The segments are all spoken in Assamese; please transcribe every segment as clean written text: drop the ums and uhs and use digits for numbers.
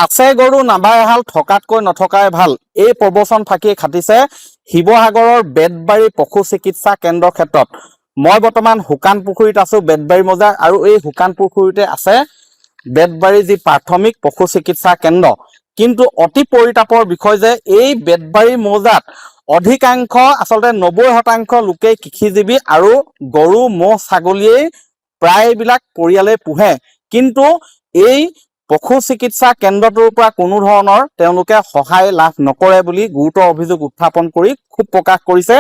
আছে গৰু নাবাই হাল থকাতকৈ নথকাই ভাল এই প্ৰবচন ফাঁকি খাটিছে শিৱসাগৰৰ বেতবাৰী পশু চিকিৎসা কেন্দ্ৰৰ ক্ষেত্ৰত। মই বৰ্তমান শুকান পুখুৰীত আছো বেতবাৰী মৌজা আৰু এই শুকান পুখুৰীতে আছে বেতবাৰী যি প্ৰাথমিক পশু চিকিৎসা কেন্দ্ৰ। কিন্তু অতি পৰিতাপৰ বিষয় যে এই বেতবাৰী মৌজাত অধিকাংশ আচলতে 90% লোকেই কৃষিজীৱী আৰু গৰু ম'হ ছাগলীয়ে প্ৰায়বিলাক পৰিয়ালে পোহে। কিন্তু এই পশু চিকিৎসা কেন্দ্ৰটোৰ পৰা কোনো ধৰণৰ তেওঁলোকে সহায় লাভ নকৰে বুলি গুৰুতৰ অভিযোগ উত্থাপন কৰি ক্ষোভ প্ৰকাশ কৰিছে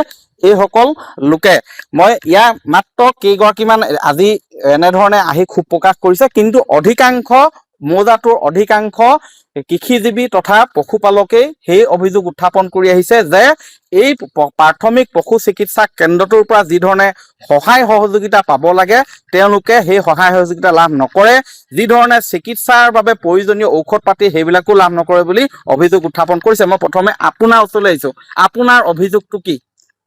এইসকল লোকে। মই ইয়াৰ মাত্ৰ কেইগৰাকীমান আজি এনেধৰণে আহি ক্ষোভ প্ৰকাশ কৰিছে। কিন্তু অধিকাংশ মৌজাটোৰ অধিকাংশ কৃষিজীৱী তথা পশুপালকেই সেই অভিযোগ উত্থাপন কৰি আহিছে যে এই প্ৰাথমিক পশু চিকিৎসা কেন্দ্ৰটোৰ পৰা যি ধৰণে সহায় সহযোগিতা পাব লাগে তেওঁলোকে সেই সহায় সহযোগিতা লাভ নকৰে, যি ধৰণে চিকিৎসাৰ বাবে প্ৰয়োজনীয় ঔষধ পাতি সেইবিলাকো লাভ নকৰে বুলি অভিযোগ উত্থাপন কৰিছে। মই প্ৰথমে আপোনাৰ ওচৰলৈ আহিছো, আপোনাৰ অভিযোগটো কি?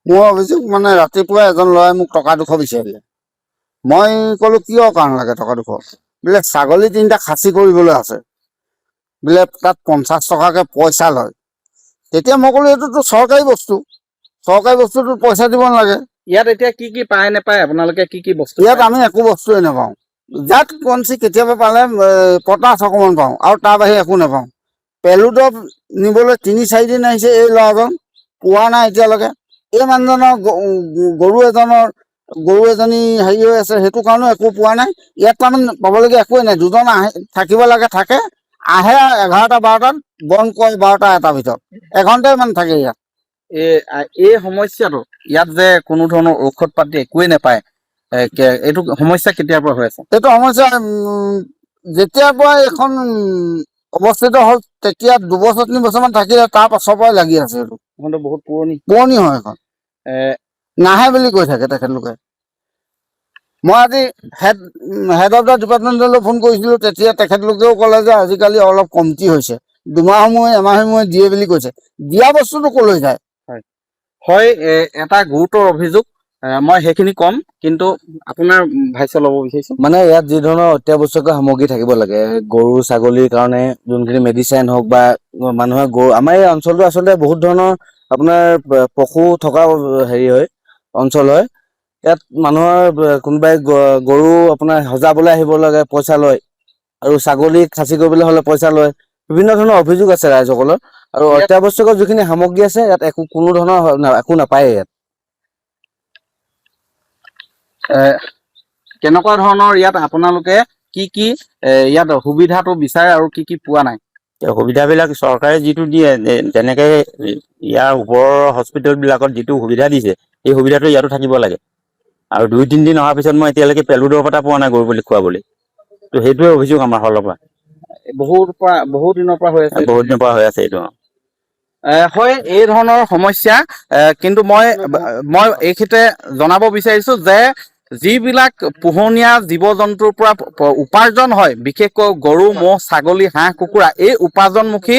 মোৰ অভিযোগ মানে ৰাতিপুৱা এজন ল'ৰাই মোক টকা 200 বিচাৰিলে। মই ক'লো কিয় কাৰণ লাগে টকা 200? বোলে ছাগলী 3টা খাচী কৰিবলৈ আছে, বোলে তাত 50 টকাকৈ পইচা লয়। তেতিয়া মই ক'লো এইটোতো চৰকাৰী বস্তু, চৰকাৰী বস্তুটো পইচা দিব নালাগে। ইয়াত এতিয়া কি কি পায় নেপায় আপোনালোকে? কি কি বস্তু? ইয়াত আমি একো বস্তুৱে নাপাওঁ। যাত কঞ্চি কেতিয়াবা পালে পটাছ অকণমান পাওঁ আৰু তাৰ বাহিৰে একো নাপাওঁ। পেলুদৰৱ নিবলৈ 3-4 দিন আহিছে এই ল'ৰাজন, পোৱা নাই এতিয়ালৈকে। এই মানুহজনৰ গৰু এজনী হেৰি হৈ আছে, সেইটো কাৰণেও একো পোৱা নাই। ইয়াত তাৰমানে পাবলগীয়া একোৱেই নাই। দুজন আহে থাকিব লাগে, থাকে, আহে 11টা-12টাত, বন্ধ কৰে 12টা-1টাৰ ভিতৰত। এঘণ্টাই মানে থাকে ইয়াত। এই সমস্যাটো ইয়াত যে কোনো ধৰণৰ ঔষধ পাতি একোৱেই নাপায়, এইটো সমস্যা কেতিয়াৰ পৰা হৈ আছে? এইটো সমস্যা যেতিয়াৰ পৰা এইখন অৱস্থিত হ'ল তেতিয়া 2-3 বছৰমান থাকিলে, তাৰ পাছৰ পৰাই লাগি আছে। এইটো বহুত পুৰণি হয় এখন। নাহে বুলি কৈ থাকে তেখেতলোকে। মই আজি হেড অফ দ্য ডিপাৰ্টমেণ্টলৈ ফোন কৰিছিলোঁ, তেতিয়া তেখেতলোকেও ক'লে যে আজিকালি অলপ কমতি হৈছে, 2 মাহৰ মূৰে এমাহৰ মূৰে দিয়ে বুলি কৈছে। দিয়া বস্তুটো ক'লৈ যায়? হয়, এটা গুৰুতৰ অভিযোগ, মই সেইখিনি কম, কিন্তু আপোনাৰ ভাষ্য ল'ব বিচাৰিছো। মানে ইয়াত যি ধৰণৰ অত্যাৱশ্যকীয় সামগ্ৰী থাকিব লাগে, গৰু ছাগলীৰ কাৰণে যোনখিনি মেডিচাইন হওক বা মানুহৰ গৰু, আমাৰ এই অঞ্চলটো আচলতে বহুত ধৰণৰ আপোনাৰ পশু থকা হেৰি হয়, অঞ্চল হয়। ইয়াত মানুহৰ কোনোবাই গৰু আপোনাৰ সজাবলৈ আহিব লাগে, পইচা লয়, আৰু ছাগলী খাচী কৰিবলৈ হ'লে পইচা লয়। বিভিন্ন ধৰণৰ অভিযোগ আছে ৰাইজসকলৰ, আৰু অত্যাৱশ্যকীয় যিখিনি সামগ্ৰী আছে ইয়াত কোনো ধৰণৰ একো নাপায়। ইয়াত কেনেকুৱা ধৰণৰ ইয়াত আপোনালোকে কি কি ইয়াত সুবিধাটো বিচাৰে আৰু কি কি পোৱা নাই? সুবিধাবিলাক চৰকাৰে যিটো দিয়ে, যেনেকে ইয়াৰ ওপৰৰ হস্পিটেলবিলাকত যিটো সুবিধা দিছে, সেই সুবিধাটো ইয়াতো থাকিব লাগে। আৰু 2-3 দিন অহাৰ পিছত মই এতিয়ালৈকে পেলুদৰৱ এটা পোৱা নাই গৰু বুলি খুৱাবলৈ। তো সেইটোৱে অভিযোগ আমাৰ ফালৰ পৰা। বহুত দিনৰ পৰা হৈ আছে। বহুত দিনৰ পৰা হৈ আছে এইটো। হয়, এই ধৰণৰ সমস্যা। কিন্তু মই এইক্ষেত্ৰে জনাব বিচাৰিছো যে যিবিলাক পোহনীয়া জীৱ জন্তুৰ পৰা উপাৰ্জন হয়, বিশেষকৈ গৰু ম'হ ছাগলী হাঁহ কুকুৰা, এই উপাৰ্জনমুখী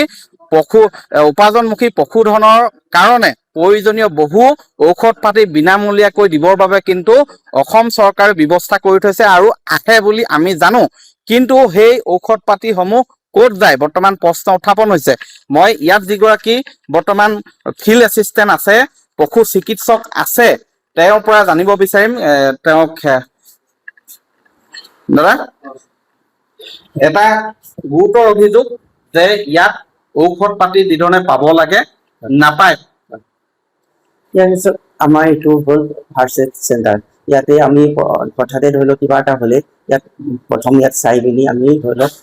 পশুধনৰ কাৰণে প্ৰয়োজনীয় বহু ঔষধ পাতি বিনামূলীয়াকৈ দিবৰ বাবে কিন্তু অসম চৰকাৰে ব্যৱস্থা কৰি থৈছে আৰু আহে বুলি আমি জানো। কিন্তু সেই ঔষধ পাতিসমূহ ক'ত যায় বৰ্তমান প্ৰশ্ন উত্থাপন হৈছে। মই ইয়াত যিগৰাকী বৰ্তমান ফিল্ড এছিষ্টেণ্ট আছে, পশু চিকিৎসক আছে, তেওঁৰ পৰা জানিব বিচাৰিম। তেওঁক দাদা, এটা গুৰুতৰ অভিযোগ যে ইয়াত ঔষধ পাতি যিধৰণে পাব লাগে নাপায়। আমাৰ এইটো হ'ল ফাৰ্ষ্ট এড চেণ্টাৰ। ইয়াতে আমি হঠাতে ধৰি লওক কিবা এটা হ'লে ইয়াত প্ৰথম ইয়াত চাই মেলি আমি ধৰি লওক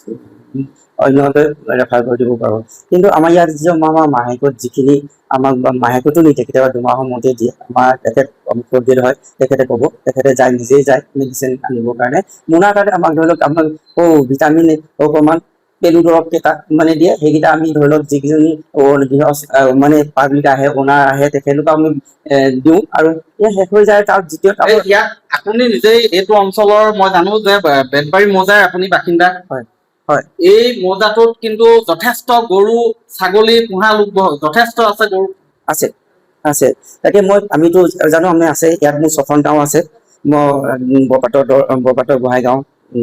অন্যভাৱে ৰেফাৰ কৰি দিব পাৰোঁ। কিন্তু আমাৰ ইয়াত আমাৰ মাহেকত যিখিনি আমাক মাহেকতো নিদিয়ে, কেতিয়াবা 2 মাহৰ মূৰতে দিয়ে। আমাৰ তেখেত প্ৰভিড হয়, তেখেতে ক'ব, তেখেতে নিজেই যায় মেডিচিন আনিবৰ কাৰণে। মোনাৰ কাৰণে আমাক ধৰি লওক আপোনাক ভিটামিন অকণমান পেলু দৰৱ কেইটা মানে দিয়ে, সেইকেইটা আমি ধৰি লওক যিকেইজনী মানে পাব্লিক আহে, অনাৰ আহে, তেখেতলোকক আমি দিওঁ আৰু শেষ হৈ যায়। তাৰ দ্বিতীয়ত আপুনি নিজেই এইটো অঞ্চলৰ, মই জানো যে বেতবাৰী মৌজাৰ আপুনি বাসিন্দা। হয় হয়। এই মৌজাটোত কিন্তু যথেষ্ট গৰু ছাগলী পোহা লোক যথেষ্ট আছে। গৰু আছে আছে, তাকে আমিতো জানো আমি আছে। ইয়াত মোৰ 6খন গাঁও আছে। মই বৰপাতৰ গোহাঁই গাঁও,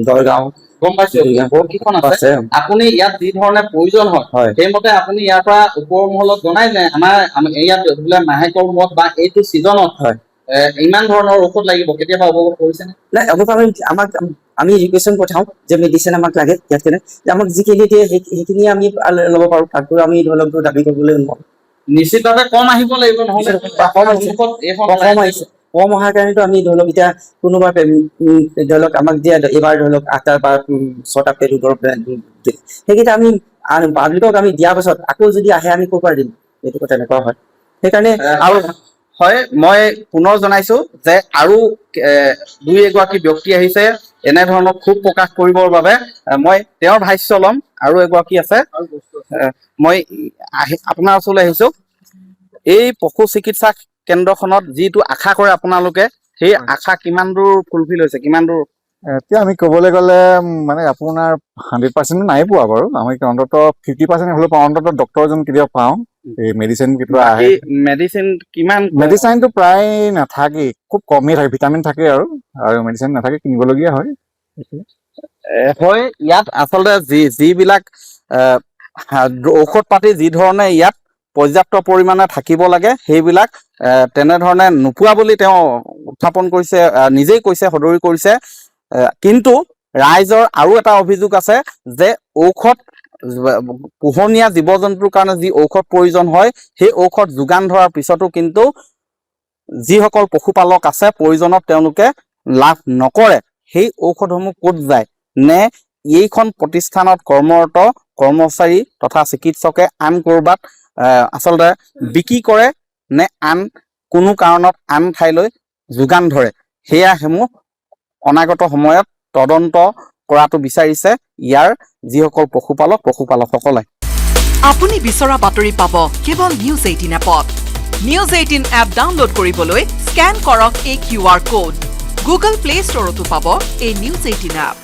দৰগাঁও, গম পাইছো বহুত কেইখন আছে আছে আপুনি ইয়াত যি ধৰণে প্ৰয়োজন হয় হয় সেইমতে আপুনি ইয়াৰ পৰা ওপৰ মহলত জনাই যে আমাৰ ইয়াত বোলে মাহেকৰ মূৰত বা এইটো ছিজনত হয় ইমান ধৰণৰ ঔষধ লাগিব কেতিয়াবা অৱগত কৰিছেনে নাই অৱশ্যে আমাক আমি ৰিকুৱেশ্যন পঠাওঁ যে মেডিচিন আমাক লাগে ইয়াত কেনে যে আমাক যিখিনি দিয়ে সেইখিনি আমি ল'ব পাৰোঁ তাতকৈ আমি ধৰি লওক দাবী কৰিবলৈ নোৱাৰোঁ নিশ্চিতভাৱে কম আহিব লাগিব নহ'লে কম আহিছে কম আহিছে কম অহাৰ কাৰণেতো আমি ধৰি লওক এতিয়া কোনোবা ধৰি লওক আমাক দিয়া এইবাৰ ধৰি লওক 8টা বা 6টা পেলুটৰ সেইকেইটা আমি পাব্লিকক আমি দিয়াৰ পাছত আকৌ যদি আহে আমি ক'ৰ পৰা দিম এইটো তেনেকুৱা হয় সেইকাৰণে আৰু হয় মই পুনৰ জনাইছো যে আৰু দুই এগৰাকী ব্যক্তি আহিছে এনেধৰণৰ ক্ষোভ প্ৰকাশ কৰিবৰ বাবে মই তেওঁৰ ভাষ্য ল'ম আৰু এগৰাকী আছে মই আপোনাৰ ওচৰলৈ আহিছো এই পশু চিকিৎসা কেন্দ্ৰখনত যিটো আশা কৰে আপোনালোকে সেই আশা কিমান দূৰ ফুলফিল হৈছে কিমান দূৰ এতিয়া আমি ক'বলৈ গ'লে মানে আপোনাৰ 100% নাই পোৱা বাৰু আমি অন্তত 50% হ'লেও পাওঁ অন্তত ডক্তৰ এজন কেতিয়াবা পাওঁ এই মেডিচিন কেতিয়াবা আহে মেডিচিন কিমান মেডিচিনটো প্ৰায় নাথাকে খুব কমেই থাকে ভিটামিন থাকে আৰু মেডিচিন নাথাকে কিনিবলগীয়া হয় হয় ইয়াত আচলতে যিবিলাক ঔষধ পাতি যি ধৰণে ইয়াত পৰ্যাপ্ত পৰিমাণে থাকিব লাগে সেইবিলাক তেনেধৰণে নোপোৱা বুলি তেওঁ উত্থাপন কৰিছে নিজেই কৈছে সদৰি কৰিছে কিন্তু ৰাইজৰ আৰু এটা অভিযোগ আছে যে ঔষধ পোহনীয়া জীৱ জন্তুৰ কাৰণে যি ঔষধ প্ৰয়োজন হয় সেই ঔষধ যোগান ধৰাৰ পিছতো কিন্তু যিসকল পশুপালক আছে প্ৰয়োজনত তেওঁলোকে লাভ নকৰে সেই ঔষধসমূহ ক'ত যায় নে এইখন প্ৰতিষ্ঠানত কৰ্মৰত কৰ্মচাৰী তথা চিকিৎসকে আন ক'ৰবাত আচলতে বিক্ৰী কৰে নে আন কোনো কাৰণত আন ঠাইলৈ যোগান ধৰে সেয়াসমূহ অনাগত সময়ত তদন্ত কৰাটো বিচাৰিছে ইয়াৰ যিসকল পশুপালকসকলে আপুনি বিচৰা বাতৰি পাব কেৱল নিউজ 18 এপত নিউজ 18 এপ ডাউনলোড কৰিবলৈ স্কেন কৰক এই QR কোড গুগল প্লে ষ্টৰতো পাব এই নিউজ 18 এপ